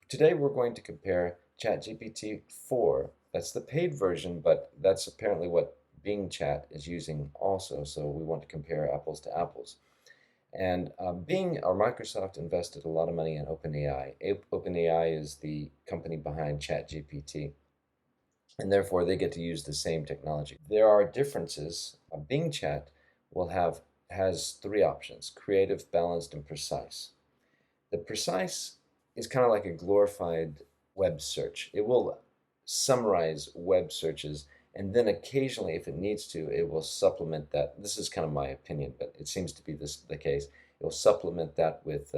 Today we're going to compare ChatGPT 4. That's the paid version, but that's apparently what Bing Chat is using also, so we want to compare apples to apples. And Bing or Microsoft invested a lot of money in OpenAI. OpenAI is the company behind ChatGPT, and therefore they get to use the same technology. There are differences. Bing Chat has three options: creative, balanced, and precise. The precise is kind of like a glorified web search. It will summarize web searches, and then occasionally, if it needs to, it will supplement that. This is kind of my opinion, but it seems to be the case. It will supplement that with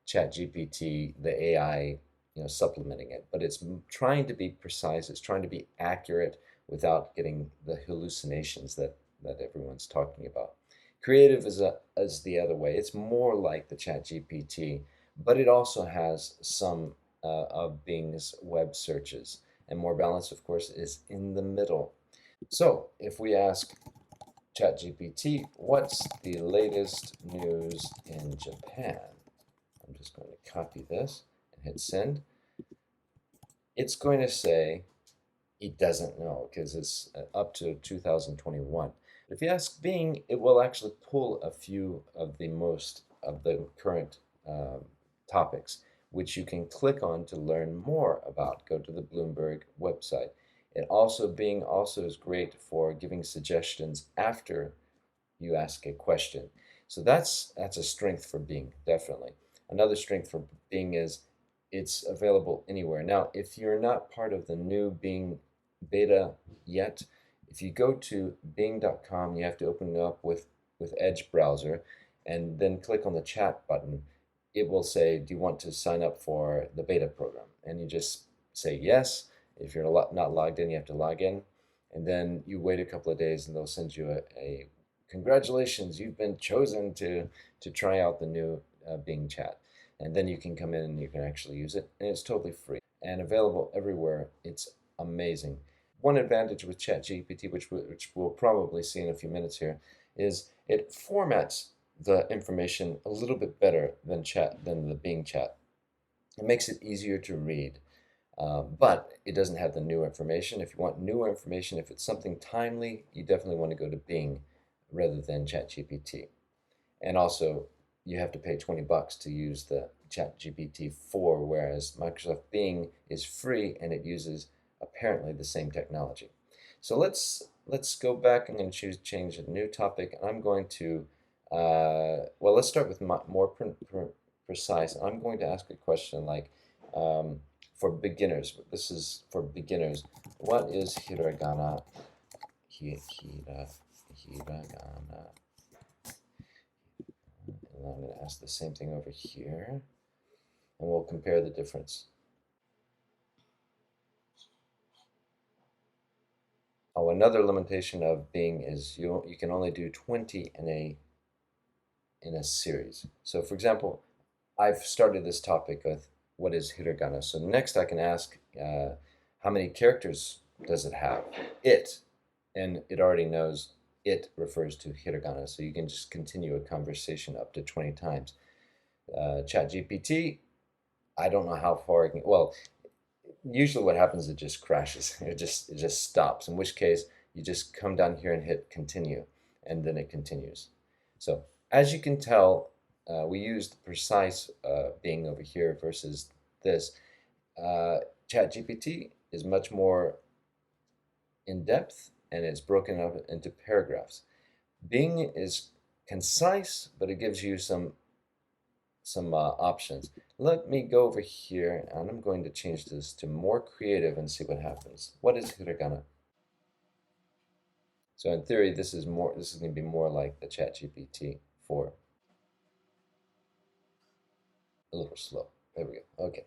ChatGPT, the AI, supplementing it. But it's trying to be precise. It's trying to be accurate without getting the hallucinations that everyone's talking about. Creative is the other way. It's more like the ChatGPT, but it also has some of Bing's web searches. And more balanced, of course, is in the middle. So if we ask ChatGPT, what's the latest news in Japan? I'm just going to copy this and hit send. It's going to say it doesn't know because it's up to 2021. If you ask Bing, it will actually pull a few of the current topics, which you can click on to learn more about. Go to the Bloomberg website. Bing also is great for giving suggestions after you ask a question. So that's a strength for Bing, definitely. Another strength for Bing is it's available anywhere. Now, if you're not part of the new Bing beta yet, if you go to bing.com, you have to open it up with Edge browser and then click on the chat button. It will say, do you want to sign up for the beta program? And you just say yes. If you're not logged in, you have to log in. And then you wait a couple of days and they'll send you a congratulations, you've been chosen to try out the new Bing Chat. And then you can come in and you can actually use it. And it's totally free and available everywhere. It's amazing. One advantage with ChatGPT, which we'll probably see in a few minutes here, is it formats the information a little bit better than the Bing Chat. It makes it easier to read, but it doesn't have the new information. If you want newer information, if it's something timely, you definitely want to go to Bing rather than ChatGPT. And also, you have to pay $20 to use the ChatGPT 4, whereas Microsoft Bing is free and it uses apparently the same technology. So let's go back. I'm going to change a new topic, and I'm going to let's start with more precise. I'm going to ask a question like, for beginners. This is for beginners. What is hiragana? Hiragana. And I'm going to ask the same thing over here, and we'll compare the difference. Oh, another limitation of Bing is you can only do 20 in a series. So for example, I've started this topic with what is hiragana. So next I can ask how many characters does it have? It, and it already knows it refers to hiragana. So you can just continue a conversation up to 20 times. ChatGPT, I don't know how far I can, well, usually what happens is it just crashes. It just stops, in which case you just come down here and hit continue, and then it continues. So as you can tell, we used precise Bing over here versus this. ChatGPT is much more in depth and it's broken up into paragraphs. Bing is concise, but it gives you some options. Let me go over here and I'm going to change this to more creative and see what happens. What is hiragana? So in theory, this is going to be more like the ChatGPT 4. A little slow. There we go. Okay.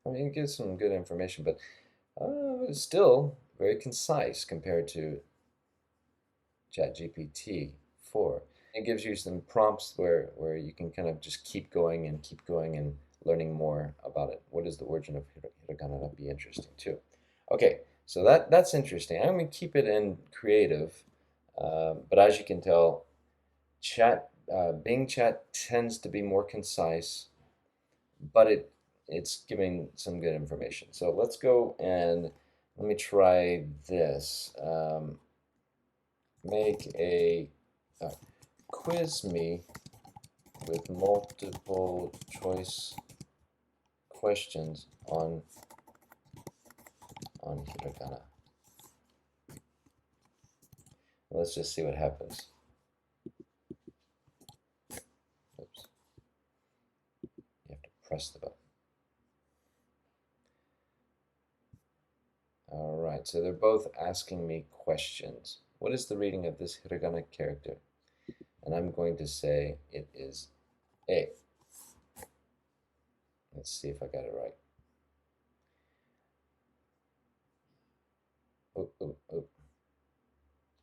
I mean, it gives some good information, but it's still very concise compared to ChatGPT 4. It gives you some prompts where you can kind of just keep going and learning more about it. What is the origin of hiragana? That'd be interesting too. Okay, so that's interesting. I'm going to keep it in creative But as you can tell, Bing Chat tends to be more concise, but it's giving some good information. So let's go and let me try this. Make a quiz me with multiple choice questions on hiragana. Let's just see what happens. Oops. You have to press the button. All right, so they're both asking me questions. What is the reading of this hiragana character? And I'm going to say it is A. Let's see if I got it right. Oh, oh, oh.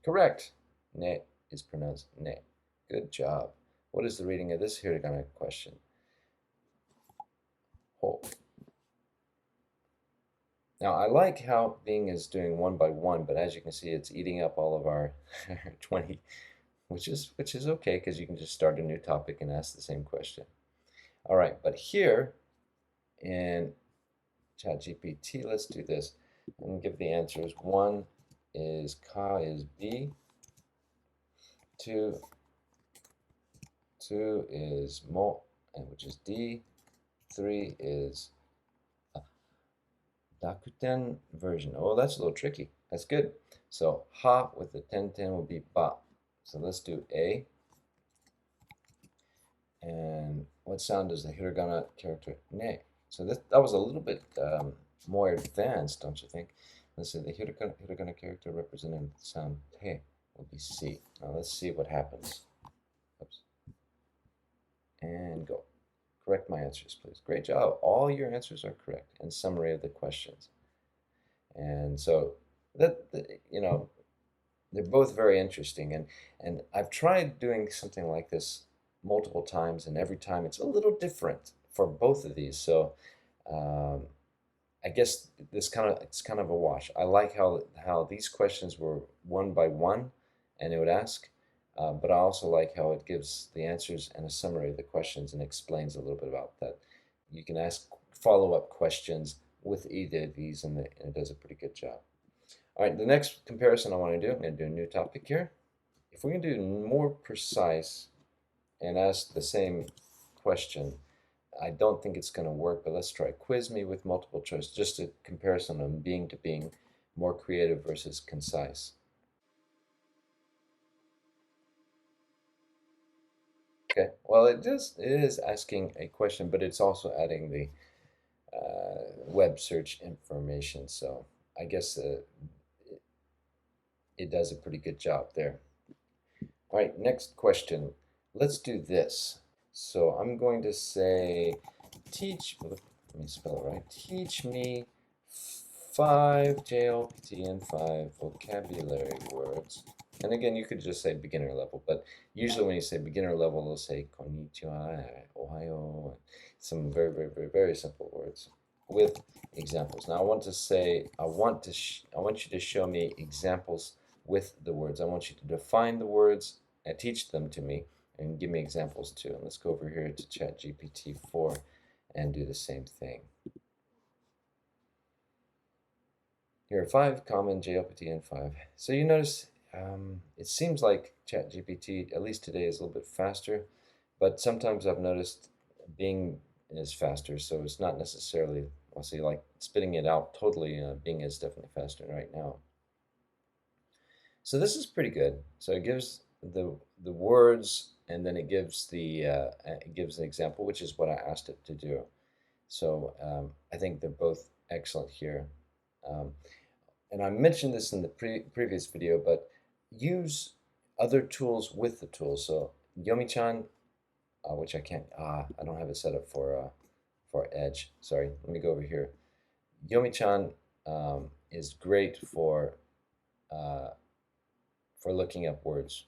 Correct. Ne is pronounced ne. Good job. What is the reading of this hiragana question? Ho. Now I like how Bing is doing one by one, but as you can see, it's eating up all of our 20, which is okay because you can just start a new topic and ask the same question. All right, but here in ChatGPT, let's do this and give the answers. One is ka is B. Two is mo, which is D. Three is Dakuten version. Oh, that's a little tricky. That's good. So ha with the 10-10 will be ba. So let's do A. And what sound does the hiragana character ne? So that was a little bit more advanced, don't you think? Let's say the hiragana character representing the sound te will be C. Now let's see what happens. Oops. And go. Correct my answers, please. Great job. All your answers are correct. And summary of the questions. And so you know, they're both very interesting. And I've tried doing something like this multiple times, and every time it's a little different for both of these. So um, I guess it's kind of a wash. I like how these questions were one by one, and it would ask. But I also like how it gives the answers and a summary of the questions and explains a little bit about that. You can ask follow-up questions with either of these, and it does a pretty good job. All right, the next comparison I want to do, I'm going to do a new topic here. If we can do more precise and ask the same question, I don't think it's going to work, but let's try. Quiz me with multiple choice, just a comparison of being to being, more creative versus concise. Okay, well, it is asking a question, but it's also adding the web search information, so I guess it does a pretty good job there. All right, next question. Let's do this. So I'm going to say, let me spell it right. Teach me 5 JLPT and 5 vocabulary words. And again, you could just say beginner level, but usually when you say beginner level, they'll say konnichiwa, ohayo, some very, very, very, very simple words with examples. Now I want to say, I want you to show me examples with the words. I want you to define the words and teach them to me and give me examples too. And let's go over here to ChatGPT 4 and do the same thing. Here are 5 common JLPT and 5. So you notice it seems like ChatGPT, at least today, is a little bit faster, but sometimes I've noticed Bing is faster, so it's not necessarily, I'll say, like spitting it out totally. Bing is definitely faster right now. So this is pretty good. So it gives the words, and then it gives an example, which is what I asked it to do. So I think they're both excellent here. And I mentioned this in the previous video, but use other tools with the tools. So Yomi-chan, which I don't have it set up for Edge. Sorry, let me go over here. Yomi-chan is great for looking up words.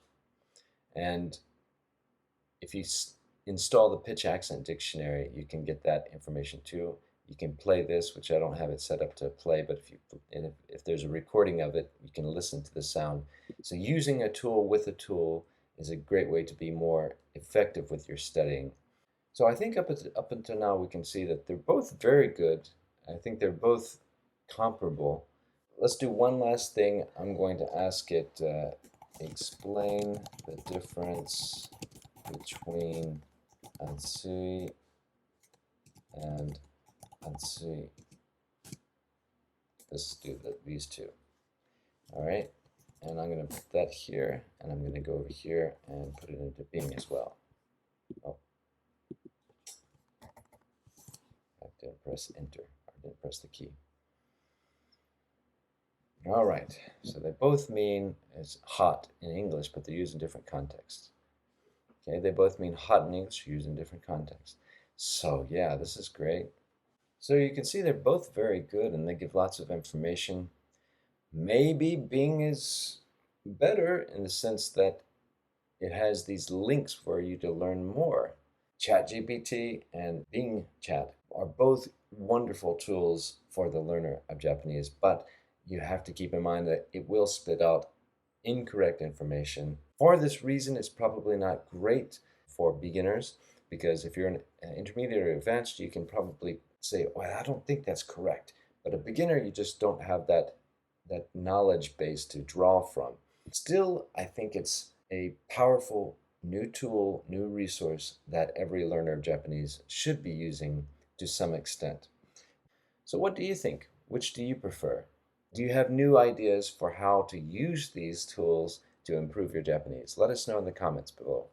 And if you install the Pitch Accent Dictionary, you can get that information too. You can play this, which I don't have it set up to play, but if there's a recording of it, you can listen to the sound. So using a tool with a tool is a great way to be more effective with your studying. So I think up until now we can see that they're both very good. I think they're both comparable. Let's do one last thing. I'm going to ask it, explain the difference between Ansui and Ansui. Let's do these two. All right. And I'm going to put that here, and I'm going to go over here and put it into Bing as well. Oh, I didn't press enter. I didn't press the key. All right, so they both mean it's hot in English, but they're used in different contexts. Okay, they both mean hot in English, used in different contexts. So yeah, this is great. So you can see they're both very good and they give lots of information. Maybe Bing is better in the sense that it has these links for you to learn more. ChatGPT and Bing Chat are both wonderful tools for the learner of Japanese, but you have to keep in mind that it will spit out incorrect information. For this reason, it's probably not great for beginners because if you're an intermediate or advanced, you can probably say, well, I don't think that's correct. But a beginner, you just don't have that knowledge base to draw from. Still, I think it's a powerful new tool, new resource that every learner of Japanese should be using to some extent. So what do you think? Which do you prefer? Do you have new ideas for how to use these tools to improve your Japanese? Let us know in the comments below.